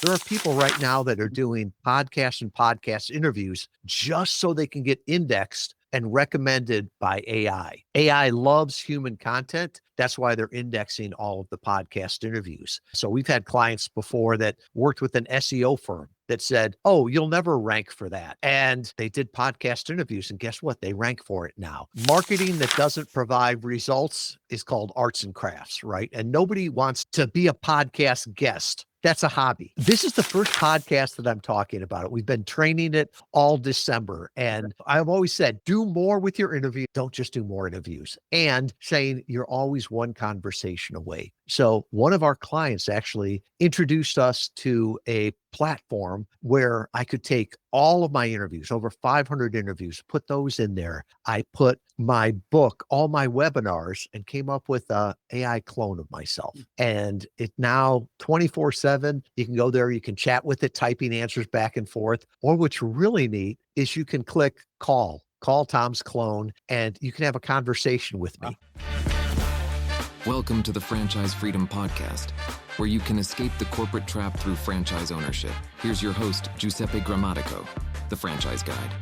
There are people right now that are doing podcasts and podcast interviews just so they can get indexed and recommended by AI. AI loves human content. That's why they're indexing all of the podcast interviews. So we've had clients before that worked with an SEO firm that said, oh, you'll never rank for that. And they did podcast interviews, and guess what? They rank for it now. Marketing that doesn't provide results is called arts and crafts, right? And nobody wants to be a podcast guest. That's a hobby. This is the first podcast that I'm talking about. We've been training it all December. And I've always said, do more with your interview. Don't just do more interviews. And saying you're always one conversation away. So one of our clients actually introduced us to a platform where I could take all of my interviews, over 500 interviews, put those in there. I put my book, all my webinars, and came up with a AI clone of myself. And it now 24/7, you can go there, you can chat with it, typing answers back and forth. Or what's really neat is you can click call Tom's clone, and you can have a conversation with me. Welcome to the Franchise Freedom Podcast, where you can escape the corporate trap through franchise ownership. Here's your host, Giuseppe Grammatico, the Franchise Guide.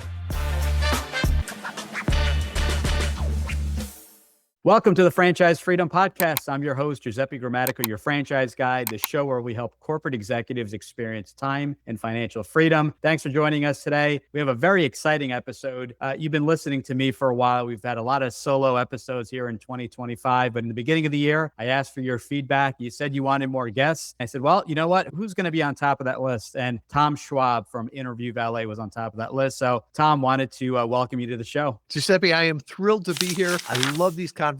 Welcome to the Franchise Freedom Podcast. I'm your host, Giuseppe Grammatico, your franchise guide, the show where we help corporate executives experience time and financial freedom. Thanks for joining us today. We have a very exciting episode. You've been listening to me for a while. We've had a lot of solo episodes here in 2025, but in the beginning of the year, I asked for your feedback. You said you wanted more guests. I said, well, you know what? Who's going to be on top of that list? And Tom Schwab from Interview Valet was on top of that list. So Tom, wanted to welcome you to the show. Giuseppe, I am thrilled to be here. I love these conversations,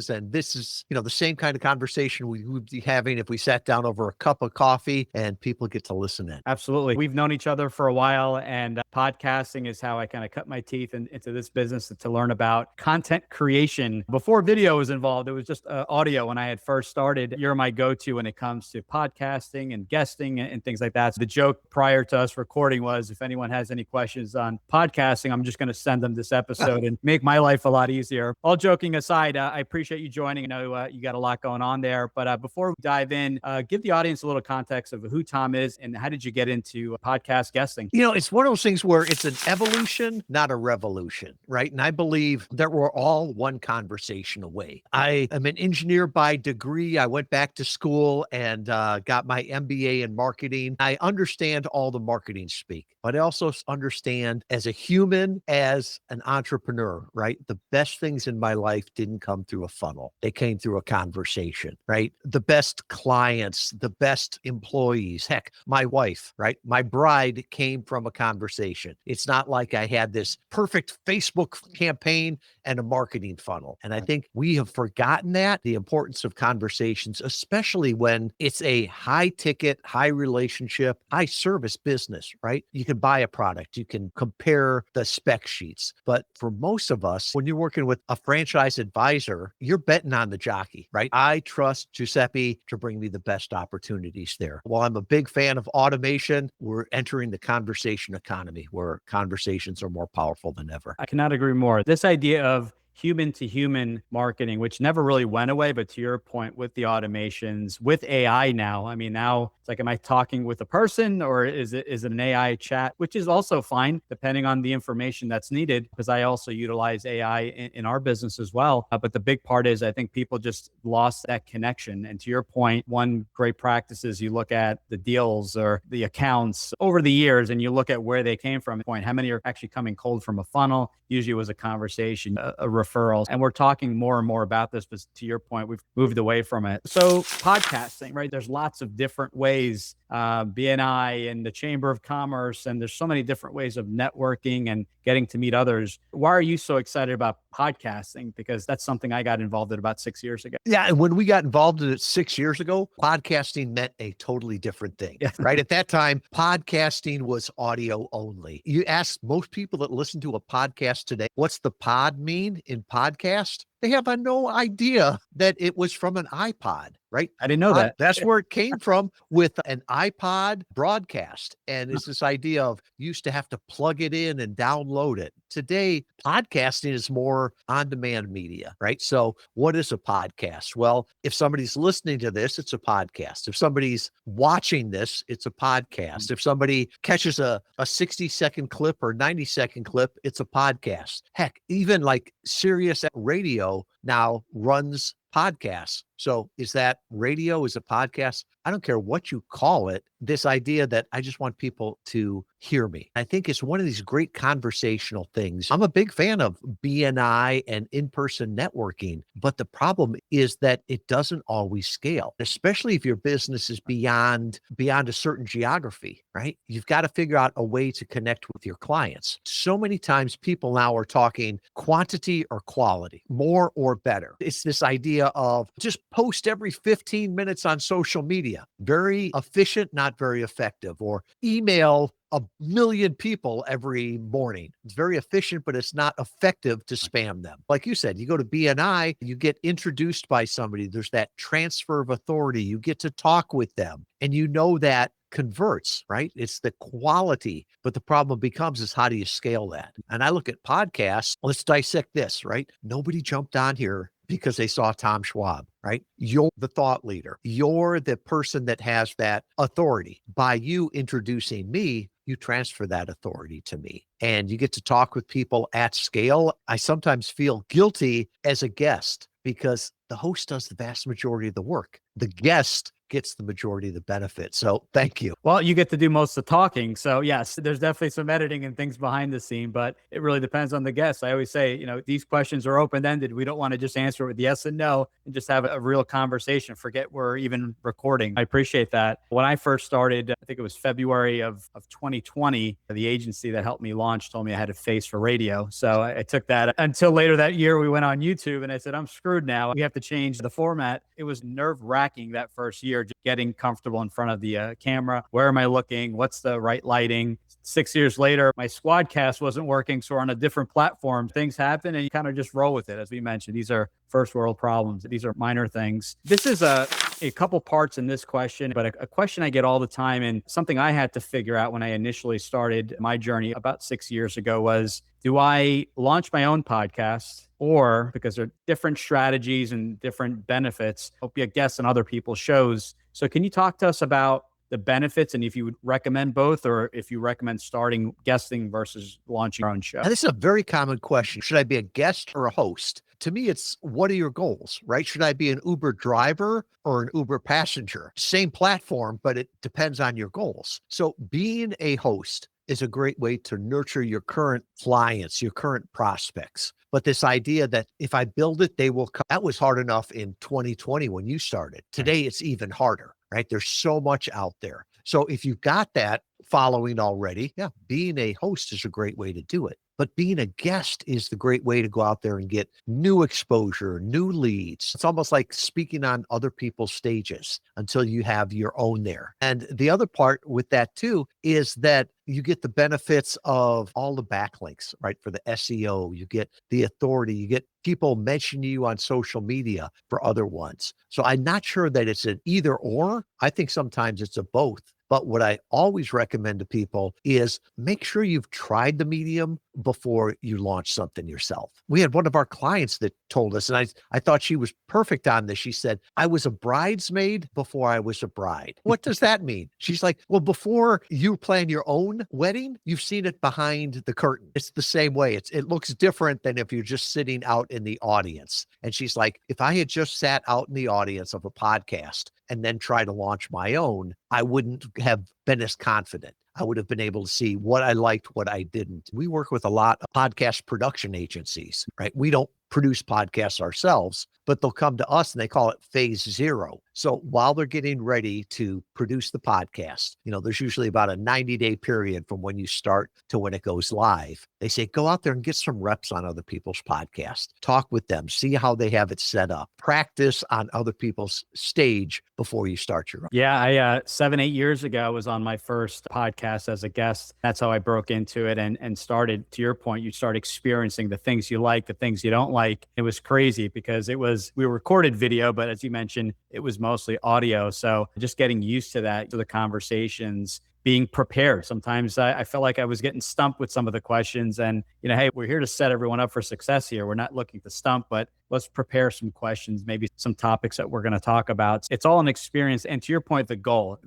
and this is, the same kind of conversation we would be having if we sat down over a cup of coffee and people get to listen in. Absolutely. We've known each other for a while, and podcasting is how I kind of cut my teeth into this business to learn about content creation. Before video was involved, it was just audio when I had first started. You're my go-to when it comes to podcasting and guesting and things like that. So the joke prior to us recording was, if anyone has any questions on podcasting, I'm just going to send them this episode and make my life a lot easier. All joking aside, I appreciate you joining. I know you got a lot going on there, but before we dive in, give the audience a little context of who Tom is and how did you get into podcast guesting? It's one of those things where it's an evolution, not a revolution, right? And I believe that we're all one conversation away. I am an engineer by degree. I went back to school and got my MBA in marketing. I understand all the marketing speak, but I also understand as a human, as an entrepreneur, right? The best things in my life didn't come through a funnel. They came through a conversation, right? The best clients, the best employees, heck, my wife, right? My bride came from a conversation. It's not like I had this perfect Facebook campaign and a marketing funnel. And I think we have forgotten the importance of conversations, especially when it's a high ticket, high relationship, high service business, right? You can buy a product, you can compare the spec sheets. But for most of us, when you're working with a franchise advisor, you're betting on the jockey, right? I trust Giuseppe to bring me the best opportunities there. While I'm a big fan of automation, we're entering the conversation economy where conversations are more powerful than ever. I cannot agree more. This idea of human to human marketing, which never really went away, but to your point with the automations, with AI now, now it's like, am I talking with a person or is it an AI chat, which is also fine depending on the information that's needed, because I also utilize AI in our business as well. But the big part is I think people just lost that connection. And to your point, one great practice is you look at the deals or the accounts over the years and you look at where they came from. How many are actually coming cold from a funnel? Usually it was a conversation, a referrals. And we're talking more and more about this, but to your point, we've moved away from it. So podcasting, right? There's lots of different ways, BNI and the Chamber of Commerce, and there's so many different ways of networking and getting to meet others. Why are you so excited about podcasting? Because that's something I got involved in about 6 years ago. Yeah. And when we got involved in it 6 years ago, podcasting meant a totally different thing, right? At that time, podcasting was audio only. You ask most people that listen to a podcast today, what's the pod mean in podcast? They have no idea that it was from an iPod, right? I didn't know that. That's where it came from with an iPod broadcast. And it's this idea of you used to have to plug it in and download it. Today, podcasting is more on-demand media, right? So what is a podcast? Well, if somebody's listening to this, it's a podcast. If somebody's watching this, it's a podcast. If somebody catches a 60-second clip or 90-second clip, it's a podcast. Heck, even like Sirius Radio now runs podcasts. So is that radio? Is it podcast? I don't care what you call it. This idea that I just want people to hear me. I think it's one of these great conversational things. I'm a big fan of BNI and in-person networking, but the problem is that it doesn't always scale, especially if your business is beyond a certain geography, right? You've got to figure out a way to connect with your clients. So many times people now are talking quantity or quality, more or better. It's this idea of just post every 15 minutes on social media. Very efficient, not very effective. Or email 1 million people every morning. It's very efficient, but it's not effective to spam them. Like you said, you go to BNI, you get introduced by somebody. There's that transfer of authority. You get to talk with them, and you know that converts, right? It's the quality, but the problem becomes is how do you scale that? And I look at podcasts. Let's dissect this, right? Nobody jumped on here because they saw Tom Schwab, right? You're the thought leader. You're the person that has that authority. By you introducing me, you transfer that authority to me, and you get to talk with people at scale. I sometimes feel guilty as a guest because the host does the vast majority of the work. The guest gets the majority of the benefit. So thank you. Well, you get to do most of the talking. So yes, there's definitely some editing and things behind the scene, but it really depends on the guest. I always say, these questions are open-ended. We don't want to just answer it with yes and no and just have a real conversation. Forget we're even recording. I appreciate that. When I first started, I think it was February of 2020, the agency that helped me launch told me I had a face for radio. So I took that until later that year. We went on YouTube and I said, I'm screwed now. We have to change the format. It was nerve-wracking that first year, just getting comfortable in front of the camera. Where am I looking? What's the right lighting? 6 years later, my Squadcast wasn't working, so we're on a different platform. Things happen and you kind of just roll with it. As we mentioned, these are first world problems. These are minor things. This is a couple parts in this question, but a question I get all the time, and something I had to figure out when I initially started my journey about 6 years ago was, do I launch my own podcast? Or, because there are different strategies and different benefits, I'll be a guest on other people's shows. So can you talk to us about the benefits and if you would recommend both, or if you recommend starting guesting versus launching your own show? And this is a very common question. Should I be a guest or a host? To me, it's what are your goals, right? Should I be an Uber driver or an Uber passenger? Same platform, but it depends on your goals. So being a host is a great way to nurture your current clients, your current prospects. But this idea that if I build it, they will come, that was hard enough in 2020 when you started. Today, it's even harder, right? There's so much out there. So if you've got that following already, yeah, being a host is a great way to do it. But being a guest is the great way to go out there and get new exposure, new leads. It's almost like speaking on other people's stages until you have your own there. And the other part with that too is that you get the benefits of all the backlinks, right? For the SEO, you get the authority, you get people mentioning you on social media for other ones. So I'm not sure that it's an either or. I think sometimes it's a both. But what I always recommend to people is make sure you've tried the medium before you launch something yourself. We had one of our clients that told us, and I thought she was perfect on this. She said, I was a bridesmaid before I was a bride. What does that mean? She's like, well, before you plan your own wedding, you've seen it behind the curtain. It's the same way. It looks different than if you're just sitting out in the audience. And she's like, if I had just sat out in the audience of a podcast and then try to launch my own, I wouldn't have been as confident. I would have been able to see what I liked, what I didn't. We work with a lot of podcast production agencies, right? We don't produce podcasts ourselves, but they'll come to us and they call it phase 0. So while they're getting ready to produce the podcast, there's usually about a 90-day period from when you start to when it goes live. They say, go out there and get some reps on other people's podcasts, talk with them, see how they have it set up, practice on other people's stage before you start your own. Yeah, I 7-8 years ago, I was on my first podcast as a guest. That's how I broke into it and started, to your point, you start experiencing the things you like, the things you don't like. It was crazy because it was because we recorded video, but as you mentioned, it was mostly audio. So just getting used to that, to the conversations, being prepared. Sometimes I felt like I was getting stumped with some of the questions and, hey, we're here to set everyone up for success here. We're not looking to stump, but let's prepare some questions, maybe some topics that we're going to talk about. It's all an experience. And to your point, the goal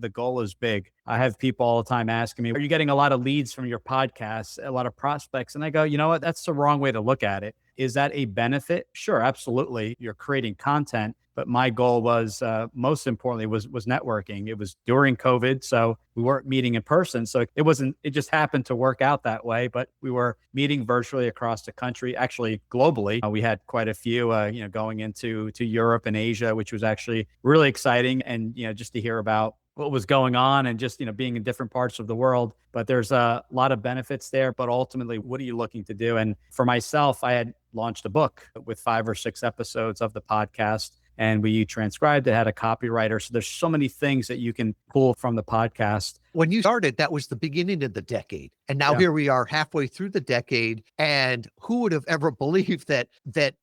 is big. I have people all the time asking me, are you getting a lot of leads from your podcasts, a lot of prospects? And I go, you know what? That's the wrong way to look at it. Is that a benefit? Sure, absolutely. You're creating content. But my goal was, most importantly, was networking. It was during COVID, so we weren't meeting in person. So it just happened to work out that way. But we were meeting virtually across the country, actually globally. We had quite a few, going into Europe and Asia, which was actually really exciting. And, just to hear about what was going on and just, being in different parts of the world. But there's a lot of benefits there. But ultimately, what are you looking to do? And for myself, I had launched a book with 5 or 6 episodes of the podcast. And we transcribed it, had a copywriter. So there's so many things that you can pull from the podcast. When you started, that was the beginning of the decade. And now here we are halfway through the decade. And who would have ever believed that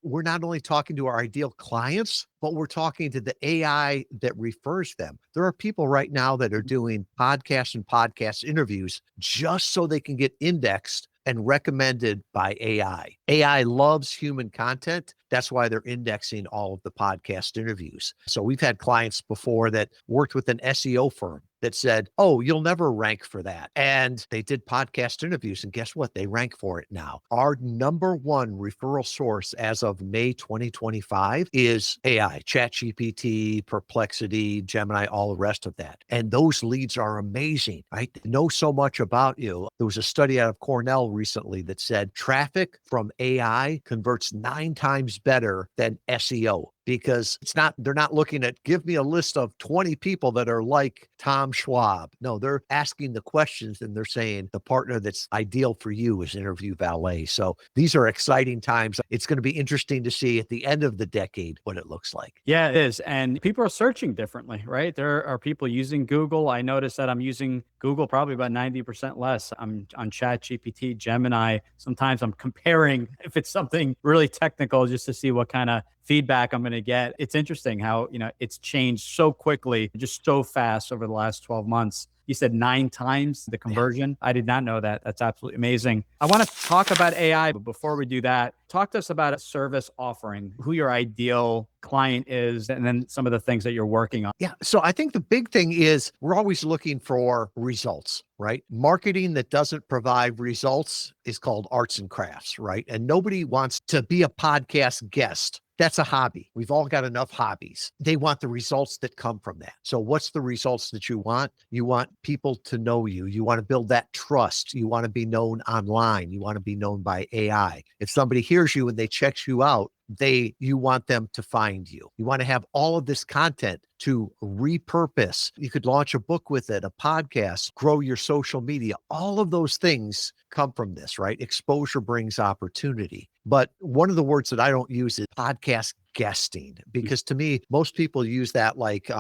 we're not only talking to our ideal clients, but we're talking to the AI that refers them. There are people right now that are doing podcasts and podcast interviews just so they can get indexed and recommended by AI. AI loves human content. That's why they're indexing all of the podcast interviews. So we've had clients before that worked with an SEO firm that said, oh, you'll never rank for that. And they did podcast interviews. And guess what? They rank for it now. Our number one referral source as of May 2025 is AI, ChatGPT, Perplexity, Gemini, all the rest of that. And those leads are amazing, right? They know so much about you. There was a study out of Cornell recently that said traffic from AI converts 9 times better than SEO. Because they're not looking at, give me a list of 20 people that are like Tom Schwab. No, they're asking the questions and they're saying the partner that's ideal for you is Interview Valet. So these are exciting times. It's going to be interesting to see at the end of the decade what it looks like. Yeah, it is. And people are searching differently, right? There are people using Google. I noticed that I'm using Google probably about 90% less. I'm on ChatGPT, Gemini. Sometimes I'm comparing if it's something really technical just to see what kind of feedback I'm going to get. It's interesting how, it's changed so quickly, just so fast over the last 12 months. You said 9 times the conversion. I did not know that. That's absolutely amazing. I want to talk about AI, but before we do that, talk to us about a service offering, who your ideal client is, and then some of the things that you're working on. Yeah. So I think the big thing is we're always looking for results, right? Marketing that doesn't provide results is called arts and crafts, right? And nobody wants to be a podcast guest. That's a hobby. We've all got enough hobbies. They want the results that come from that. So what's the results that you want? You want people to know you. You want to build that trust. You want to be known online. You want to be known by AI. If somebody hears you and they check you out, you want them to find you. You want to have all of this content to repurpose. You could launch a book with it, a podcast, grow your social media. All of those things come from this, right? Exposure brings opportunity. But one of the words that I don't use is podcast guesting, because to me, most people use that like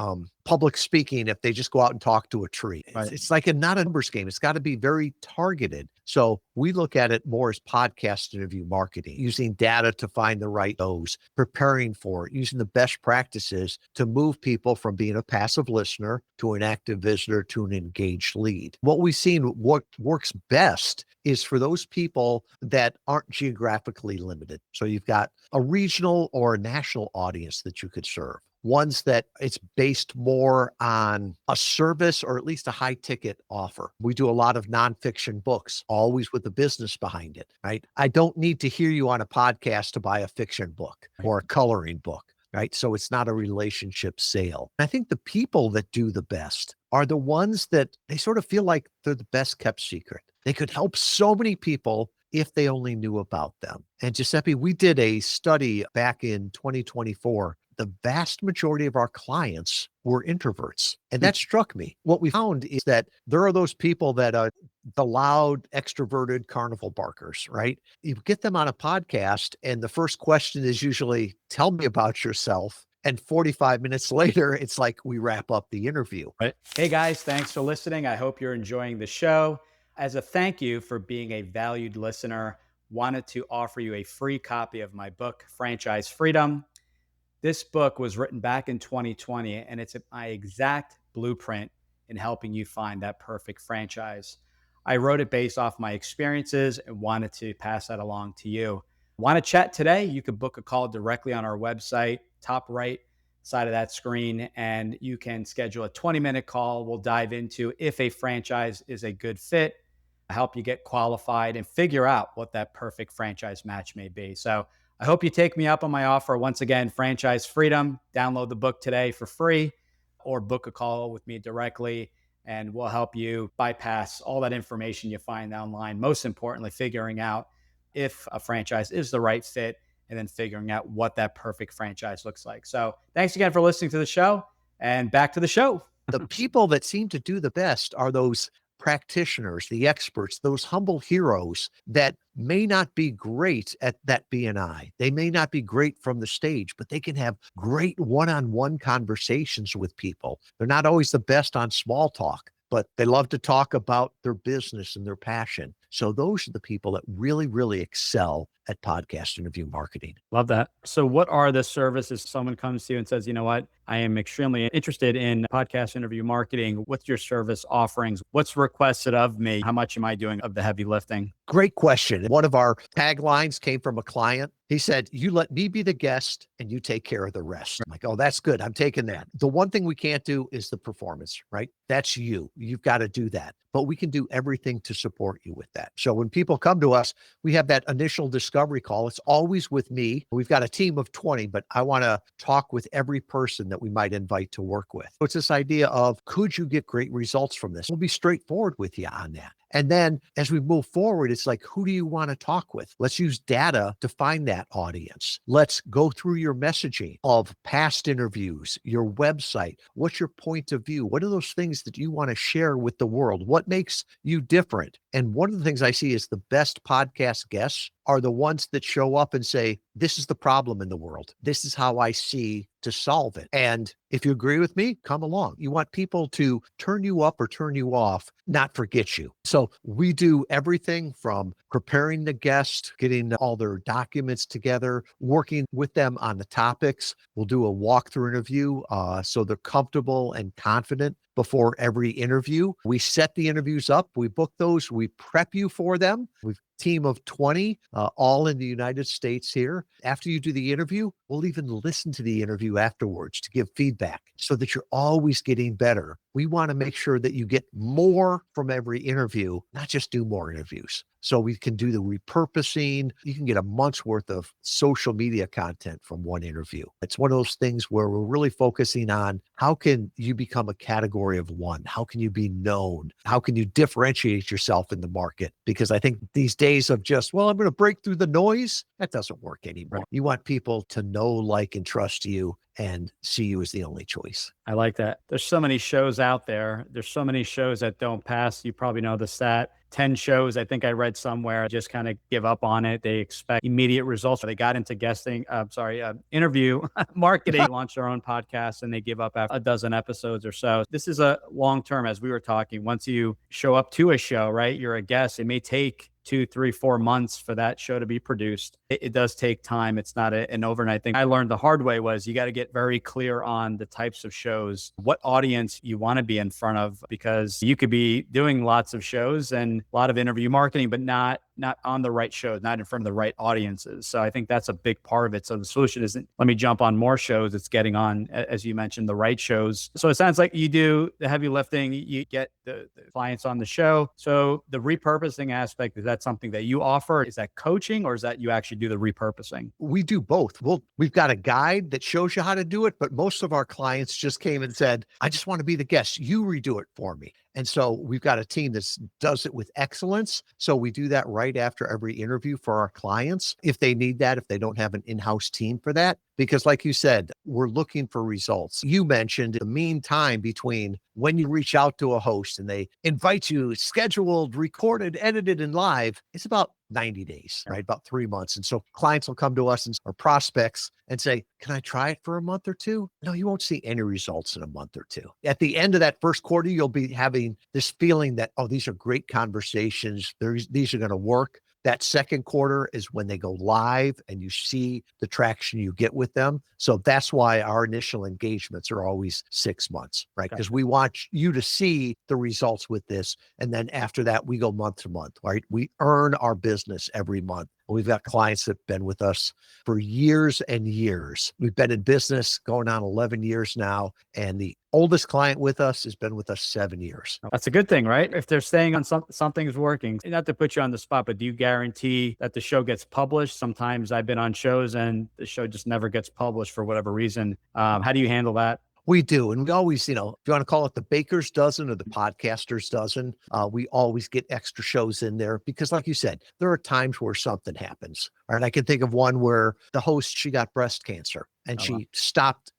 public speaking if they just go out and talk to a tree. Right. It's like not a numbers game. It's got to be very targeted. So we look at it more as podcast interview marketing, using data to find the right those, preparing for it, using the best practices to move people from being a passive listener to an active visitor to an engaged lead. What we've seen, what works best is for those people that aren't geographically limited. So you've got a regional or a national audience that you could serve. Ones that it's based more on a service or at least a high ticket offer. We do a lot of nonfiction books, always with a business behind it, right? I don't need to hear you on a podcast to buy a fiction book or a coloring book, right? So it's not a relationship sale. I think the people that do the best are the ones that they sort of feel like they're the best kept secret. They could help so many people if they only knew about them. And Giuseppe, we did a study back in 2024. The vast majority of our clients were introverts. And that struck me. What we found is that there are those people that are the loud, extroverted carnival barkers, right? You get them on a podcast, and the first question is usually, tell me about yourself. And 45 minutes later, it's like we wrap up the interview. Right. Hey guys, thanks for listening. I hope you're enjoying the show. As a thank you for being a valued listener, wanted to offer you a free copy of my book, Franchise Freedom. This book was written back in 2020, and it's my exact blueprint in helping you find that perfect franchise. I wrote it based off my experiences and wanted to pass that along to you. Want to chat today? You can book a call directly on our website, top right side of that screen, and you can schedule a 20-minute call. We'll dive into if a franchise is a good fit, help you get qualified, and figure out what that perfect franchise match may be. So I hope you take me up on my offer. Once again, Franchise Freedom. Download the book today for free or book a call with me directly, and we'll help you bypass all that information you find online. Most importantly, figuring out if a franchise is the right fit and then figuring out what that perfect franchise looks like. So thanks again for listening to the show, and back to the show. The people that seem to do the best are those practitioners, the experts, those humble heroes that may not be great at that BNI. They may not be great from the stage, but they can have great one-on-one conversations with people. They're not always the best on small talk, but they love to talk about their business and their passion. So those are the people that really, really excel at podcast interview marketing. Love that. So what are the services someone comes to you and says, you know what, I am extremely interested in podcast interview marketing. What's your service offerings? What's requested of me? How much am I doing of the heavy lifting? Great question. One of our taglines came from a client. He said, you let me be the guest and you take care of the rest. I'm like, oh, that's good. I'm taking that. The one thing we can't do is the performance, right? That's you. You've got to do that. But we can do everything to support you with that. So when people come to us, we have that initial discovery call. It's always with me. We've got a team of 20, but I want to talk with every person that we might invite to work with. So it's this idea of, could you get great results from this? We'll be straightforward with you on that. And then as we move forward, it's like, who do you want to talk with? Let's use data to find that audience. Let's go through your messaging of past interviews, your website. What's your point of view? What are those things that you want to share with the world? What makes you different? And one of the things I see is the best podcast guests are the ones that show up and say, this is the problem in the world. This is how I see to solve it. And if you agree with me, come along. You want people to turn you up or turn you off, not forget you. So we do everything from preparing the guest, getting all their documents together, working with them on the topics. We'll do a walkthrough interview so they're comfortable and confident before every interview. We set the interviews up. We book those. We prep you for them. We've team of 20, all in the United States here. After you do the interview, we'll even listen to the interview afterwards to give feedback so that you're always getting better. We want to make sure that you get more from every interview, not just do more interviews. So we can do the repurposing. You can get a month's worth of social media content from one interview. It's one of those things where we're really focusing on how can you become a category of one? How can you be known? How can you differentiate yourself in the market? Because I think these days of just, well, I'm going to break through the noise, that doesn't work anymore. You want people to know, like, and trust you and see you as the only choice. I like that. There's so many shows out there. There's so many shows that don't pass. You probably know the stat. 10 shows, I think I read somewhere, just kind of give up on it. They expect immediate results. They got into interview marketing, launched their own podcast, and they give up after a dozen episodes or so. This is a long-term, as we were talking. Once you show up to a show, right, you're a guest. It may take 2, 3, 4 months for that show to be produced. It does take time. It's not an overnight thing. I learned the hard way was you got to get very clear on the types of shows, what audience you want to be in front of, because you could be doing lots of shows and a lot of interview marketing, but not on the right shows, not in front of the right audiences. So I think that's a big part of it. So the solution isn't, let me jump on more shows. It's getting on, as you mentioned, the right shows. So it sounds like you do the heavy lifting, you get the clients on the show. So the repurposing aspect, is that something that you offer? Is that coaching, or is that you actually do the repurposing? We do both. We've got a guide that shows you how to do it, but most of our clients just came and said, I just want to be the guest. You redo it for me. And so we've got a team that does it with excellence. So we do that right after every interview for our clients, if they need that, if they don't have an in-house team for that. Because like you said, we're looking for results. You mentioned the mean time between when you reach out to a host and they invite you scheduled, recorded, edited, and live, it's about 90 days, right? About 3 months. And so clients will come to us or prospects and say, can I try it for a month or two? No, you won't see any results in a month or two. At the end of that first quarter, you'll be having this feeling that, oh, these are great conversations. These are going to work. That second quarter is when they go live and you see the traction you get with them. So that's why our initial engagements are always 6 months, right? Because we want you to see the results with this. And then after that, we go month to month, right? We earn our business every month. We've got clients that have been with us for years and years. We've been in business going on 11 years now. And the oldest client with us has been with us 7 years. That's a good thing, right? If they're staying on something's working. Not to put you on the spot, but do you guarantee that the show gets published? Sometimes I've been on shows and the show just never gets published for whatever reason. How do you handle that? We do. And we always, if you want to call it the baker's dozen or the podcaster's dozen, we always get extra shows in there because like you said, there are times where something happens. Right. I can think of one where the host, she got breast cancer and she stopped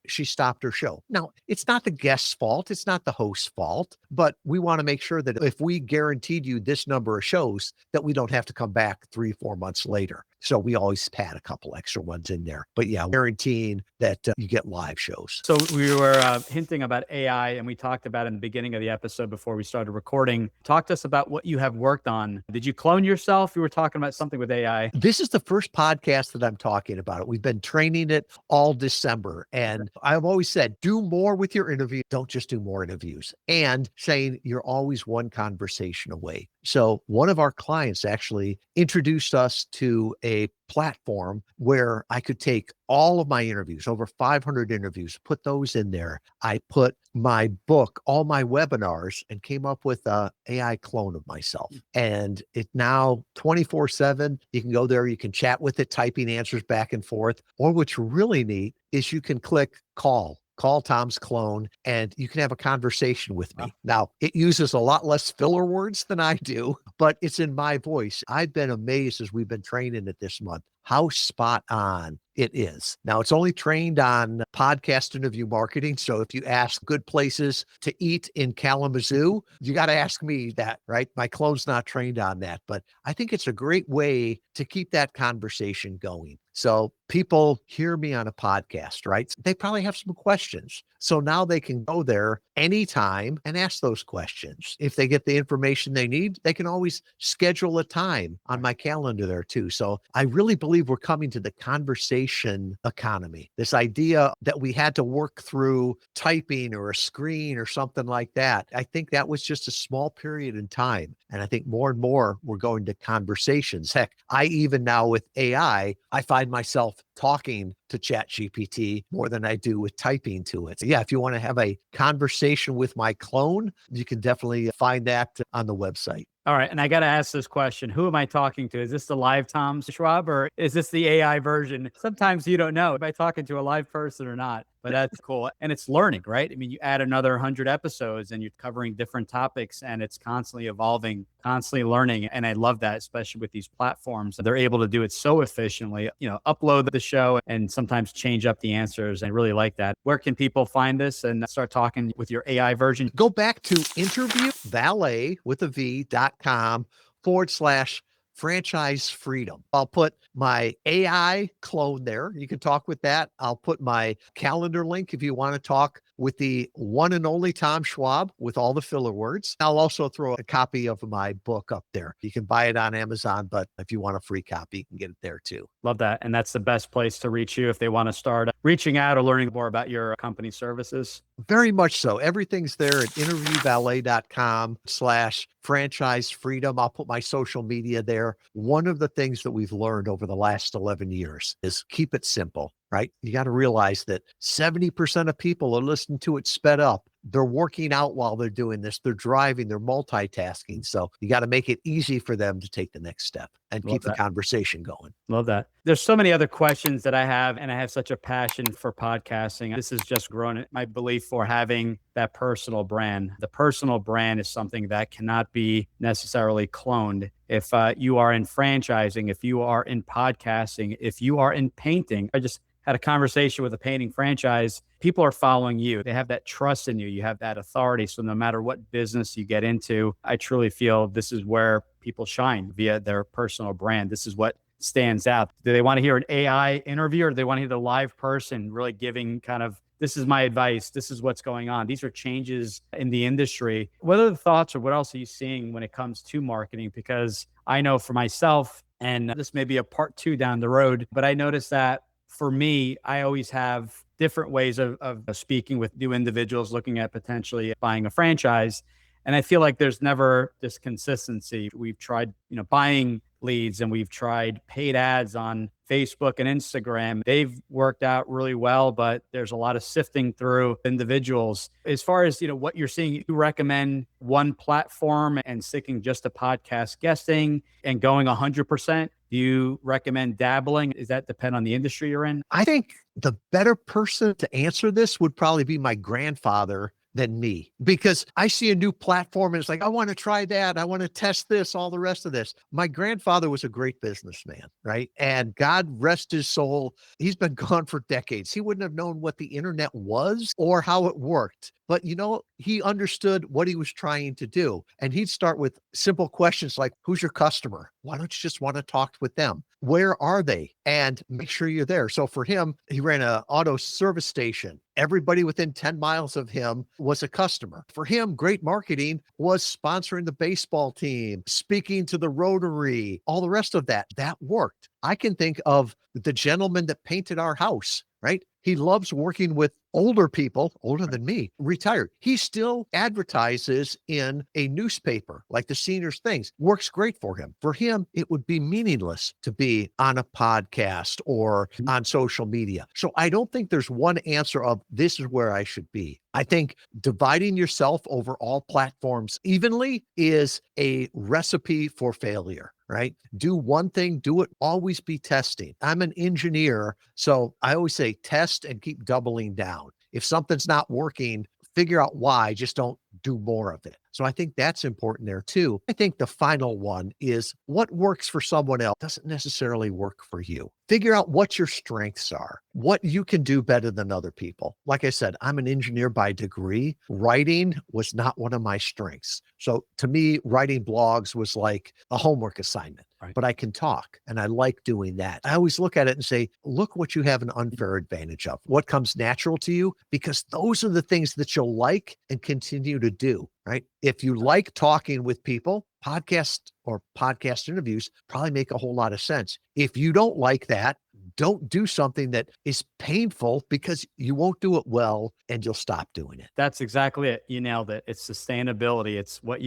her show. Now, it's not the guest's fault. It's not the host's fault, but we want to make sure that if we guaranteed you this number of shows, that we don't have to come back 3-4 months later. So we always had a couple extra ones in there, but yeah, guaranteeing that you get live shows. So we were hinting about AI and we talked about in the beginning of the episode before we started recording. Talk to us about what you have worked on. Did you clone yourself? You were talking about something with AI. This is the first podcast that I'm talking about it. We've been training it all December. And I've always said, do more with your interview. Don't just do more interviews. And saying you're always one conversation away. So one of our clients actually introduced us to a platform where I could take all of my interviews, over 500 interviews, put those in there. I put my book, all my webinars, and came up with a AI clone of myself. And it now 24/7, you can go there, you can chat with it, typing answers back and forth. Or what's really neat is you can click call Tom's clone, and you can have a conversation with me. Now, it uses a lot less filler words than I do, but it's in my voice. I've been amazed as we've been training it this month, how spot on it is. Now, it's only trained on podcast interview marketing. So if you ask good places to eat in Kalamazoo, you got to ask me that, right? My clone's not trained on that, but I think it's a great way to keep that conversation going. So people hear me on a podcast, right? They probably have some questions. So now they can go there anytime and ask those questions. If they get the information they need, they can always schedule a time on my calendar there too. So I really believe we're coming to the conversation economy. This idea that we had to work through typing or a screen or something like that. I think that was just a small period in time. And I think more and more we're going to conversations. Heck, I even now with AI, I find myself talking to ChatGPT more than I do with typing to it. So yeah, if you want to have a conversation with my clone, you can definitely find that on the website. All right. And I got to ask this question. Who am I talking to? Is this the live Tom Schwab or is this the AI version? Sometimes you don't know if I'm talking to a live person or not, but that's cool. And it's learning, right? I mean, you add another 100 episodes and you're covering different topics and it's constantly evolving, constantly learning. And I love that, especially with these platforms. They're able to do it so efficiently, upload the show and sometimes change up the answers. I really like that. Where can people find this and start talking with your AI version? Go back to interviewvalet.com/franchise freedom. I'll put my AI clone there. You can talk with that. I'll put my calendar link if you want to talk with the one and only Tom Schwab with all the filler words. I'll also throw a copy of my book up there. You can buy it on Amazon, but if you want a free copy, you can get it there too. Love that. And that's the best place to reach you if they want to start reaching out or learning more about your company services. Very much so. Everything's there at interviewvalet.com/franchise freedom. I'll put my social media there. One of the things that we've learned over the last 11 years is keep it simple, right? You got to realize that 70% of people are listening to it sped up. They're working out while they're doing this. They're driving, they're multitasking. So you got to make it easy for them to take the next step and keep the conversation going. Love that. There's so many other questions that I have, and I have such a passion for podcasting. This has just grown my belief for having that personal brand. The personal brand is something that cannot be necessarily cloned. If you are in franchising, if you are in podcasting, if you are in painting, I just had a conversation with a painting franchise. People are following you. They have that trust in you. You have that authority. So no matter what business you get into, I truly feel this is where people shine via their personal brand. This is what stands out. Do they want to hear an AI interview or do they want to hear the live person really giving kind of, this is my advice, this is what's going on? These are changes in the industry. What are the thoughts or what else are you seeing when it comes to marketing? Because I know for myself, And this may be a part 2 down the road, but I noticed that for me, I always have different ways of speaking with new individuals looking at potentially buying a franchise. And I feel like there's never this consistency. We've tried, buying leads, and we've tried paid ads on Facebook and Instagram. They've worked out really well, but there's a lot of sifting through individuals. As far as, what you're seeing, you recommend one platform and sticking just to podcast guesting and going 100%. Do you recommend dabbling? Does that depend on the industry you're in? I think the better person to answer this would probably be my grandfather than me, because I see a new platform and it's like, I want to try that. I want to test this, all the rest of this. My grandfather was a great businessman, right? And God rest his soul. He's been gone for decades. He wouldn't have known what the internet was or how it worked. But he understood what he was trying to do. And he'd start with simple questions like, who's your customer? Why don't you just want to talk with them? Where are they? And make sure you're there. So for him, he ran an auto service station. Everybody within 10 miles of him was a customer. For him, great marketing was sponsoring the baseball team, speaking to the Rotary, all the rest of that. That worked. I can think of the gentleman that painted our house, right? He loves working with older people, older than me, retired. He still advertises in a newspaper, like the seniors things. Works great for him. For him, it would be meaningless to be on a podcast or on social media. So I don't think there's one answer of this is where I should be. I think dividing yourself over all platforms evenly is a recipe for failure, right? Do one thing, do it, always be testing. I'm an engineer, so I always say test and keep doubling down. If something's not working, figure out why, just don't do more of it. So I think that's important there too. I think the final one is what works for someone else doesn't necessarily work for you. Figure out what your strengths are, what you can do better than other people. Like I said, I'm an engineer by degree. Writing was not one of my strengths. So to me, writing blogs was like a homework assignment. Right. But I can talk and I like doing that. I always look at it and say, look what you have an unfair advantage of, what comes natural to you, because those are the things that you'll like and continue to do, right? If you like talking with people, podcast or podcast interviews probably make a whole lot of sense. If you don't like that, don't do something that is painful because you won't do it well and you'll stop doing it. That's exactly it. You nailed it. It's sustainability. It's what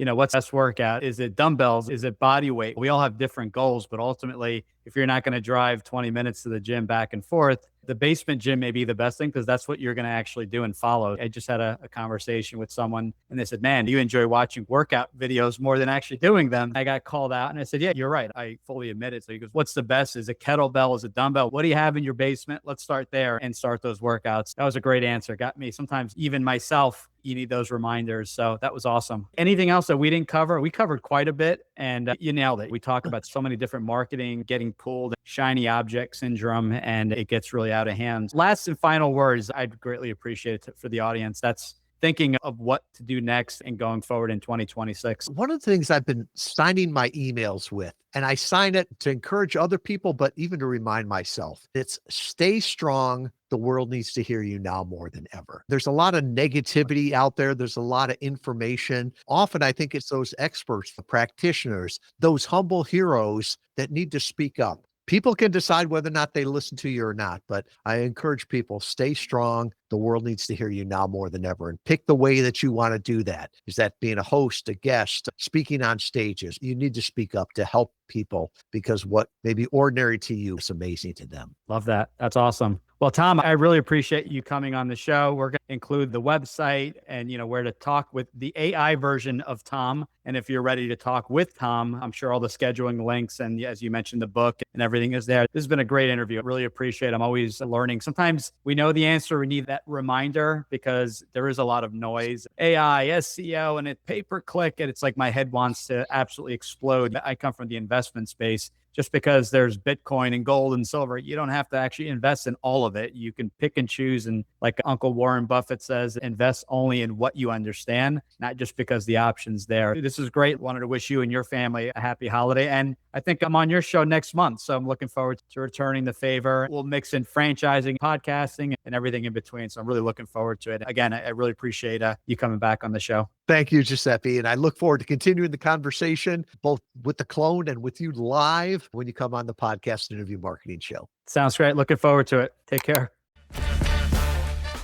what's best workout? Is it dumbbells? Is it body weight? We all have different goals, but ultimately, if you're not going to drive 20 minutes to the gym back and forth, the basement gym may be the best thing because that's what you're going to actually do and follow. I just had a conversation with someone and they said, man, you enjoy watching workout videos more than actually doing them. I got called out and I said, yeah, you're right. I fully admit it. So he goes, what's the best? Is it kettlebell? Is it dumbbell? What do you have in your basement? Let's start there and start those workouts. That was a great answer. Got me. Sometimes even myself, you need those reminders. So that was awesome. Anything else that we didn't cover? We covered quite a bit and you nailed it. We talk about so many different marketing, getting pulled, shiny object syndrome, and it gets really out of hand. Last and final words, I'd greatly appreciate it for the audience that's thinking of what to do next and going forward in 2026. One of the things I've been signing my emails with, and I sign it to encourage other people, but even to remind myself, it's stay strong. The world needs to hear you now more than ever. There's a lot of negativity out there. There's a lot of information. Often I think it's those experts, the practitioners, those humble heroes that need to speak up. People can decide whether or not they listen to you or not, but I encourage people, stay strong. The world needs to hear you now more than ever, and pick the way that you want to do that. Is that being a host, a guest, speaking on stages? You need to speak up to help people because what may be ordinary to you is amazing to them. Love that. That's awesome. Well, Tom, I really appreciate you coming on the show. We're going to include the website and, where to talk with the AI version of Tom. And if you're ready to talk with Tom, I'm sure all the scheduling links and, as you mentioned, the book and everything is there. This has been a great interview. I really appreciate it. I'm always learning. Sometimes we know the answer. We need that reminder because there is a lot of noise. AI, SEO, and it pay-per-click. And it's like my head wants to absolutely explode. I come from the investment space. Just because there's Bitcoin and gold and silver, you don't have to actually invest in all of that you can pick and choose. And like Uncle Warren Buffett says, invest only in what you understand, not just because the option's there. This is great. Wanted to wish you and your family a happy holiday. And I think I'm on your show next month. So I'm looking forward to returning the favor. We'll mix in franchising, podcasting, and everything in between. So I'm really looking forward to it. Again, I really appreciate you coming back on the show. Thank you, Giuseppe. And I look forward to continuing the conversation, both with the clone and with you live when you come on the podcast interview marketing show. Sounds great. Looking forward to it. Take care.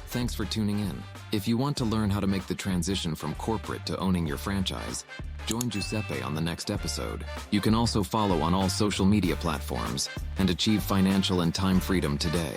Thanks for tuning in. If you want to learn how to make the transition from corporate to owning your franchise, join Giuseppe on the next episode. You can also follow on all social media platforms and achieve financial and time freedom today.